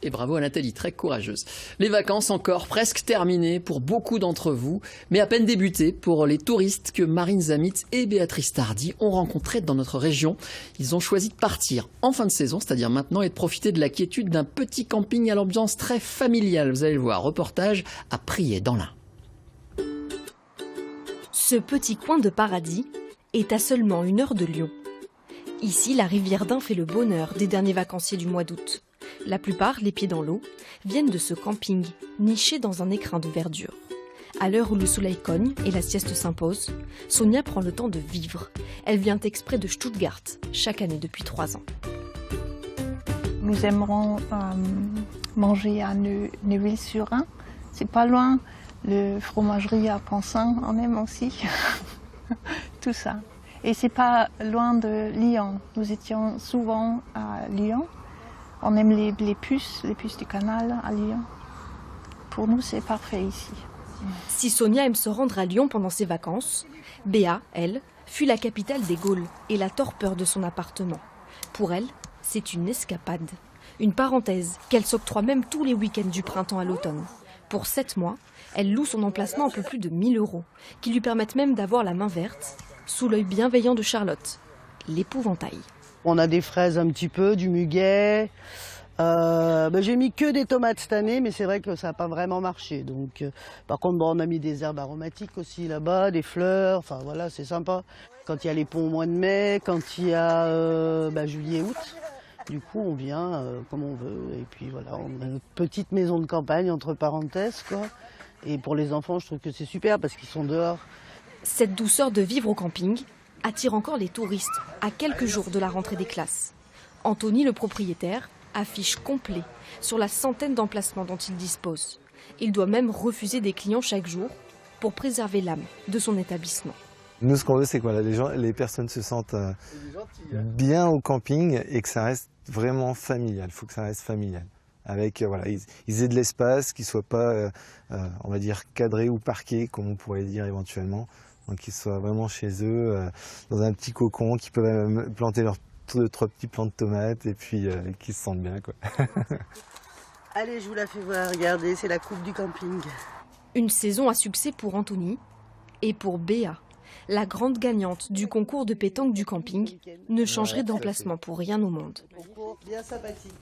Et bravo à Nathalie, très courageuse. Les vacances encore presque terminées pour beaucoup d'entre vous, mais à peine débutées pour les touristes que Marine Zamitz et Béatrice Tardy ont rencontrés dans notre région. Ils ont choisi de partir en fin de saison, c'est-à-dire maintenant, et de profiter de la quiétude d'un petit camping à l'ambiance très familiale. Vous allez le voir, reportage à Prier dans l'Ain. Ce petit coin de paradis est à seulement 1 heure de Lyon. Ici, la rivière d'Ain fait le bonheur des derniers vacanciers du mois d'août. La plupart, les pieds dans l'eau, viennent de ce camping, niché dans un écrin de verdure. À l'heure où le soleil cogne et la sieste s'impose, Sonia prend le temps de vivre. Elle vient exprès de Stuttgart, chaque année depuis 3 ans. Nous aimerons manger à Neuville-sur-Ain. C'est pas loin. Le fromagerie à Pansin, on aime aussi. Tout ça. Et c'est pas loin de Lyon. Nous étions souvent à Lyon. On aime les puces du canal à Lyon. Pour nous, c'est parfait ici. Si Sonia aime se rendre à Lyon pendant ses vacances, Béa, elle, fuit la capitale des Gaules et la torpeur de son appartement. Pour elle, c'est une escapade. Une parenthèse qu'elle s'octroie même tous les week-ends du printemps à l'automne. Pour 7 mois, elle loue son emplacement un peu plus de 1 000 €, qui lui permettent même d'avoir la main verte, sous l'œil bienveillant de Charlotte, l'épouvantail. On a des fraises un petit peu, du muguet. J'ai mis que des tomates cette année, mais c'est vrai que ça n'a pas vraiment marché. Donc, par contre, on a mis des herbes aromatiques aussi là-bas, des fleurs. Enfin voilà, c'est sympa. Quand il y a les ponts au mois de mai, quand il y a juillet-août, du coup on vient comme on veut. Et puis voilà, on a notre petite maison de campagne entre parenthèses, quoi. Et pour les enfants, je trouve que c'est super parce qu'ils sont dehors. Cette douceur de vivre au camping attire encore les touristes à quelques jours de la rentrée des classes. Anthony, le propriétaire, affiche complet sur la centaine d'emplacements dont il dispose. Il doit même refuser des clients chaque jour pour préserver l'âme de son établissement. Nous, ce qu'on veut, c'est que les personnes se sentent bien au camping et que ça reste vraiment familial. Il faut que ça reste familial. Avec, ils aient de l'espace, qu'ils ne soient pas, on va dire, cadrés ou parqués, comme on pourrait dire éventuellement. Donc qu'ils soient vraiment chez eux, dans un petit cocon, qu'ils peuvent même planter leurs 3 petits plants de tomates et puis qu'ils se sentent bien, quoi. Allez, je vous la fais voir, regardez, c'est la coupe du camping. Une saison à succès pour Anthony et pour Béa. La grande gagnante du concours de pétanque du camping ne changerait d'emplacement pour rien au monde. Bien sympathique.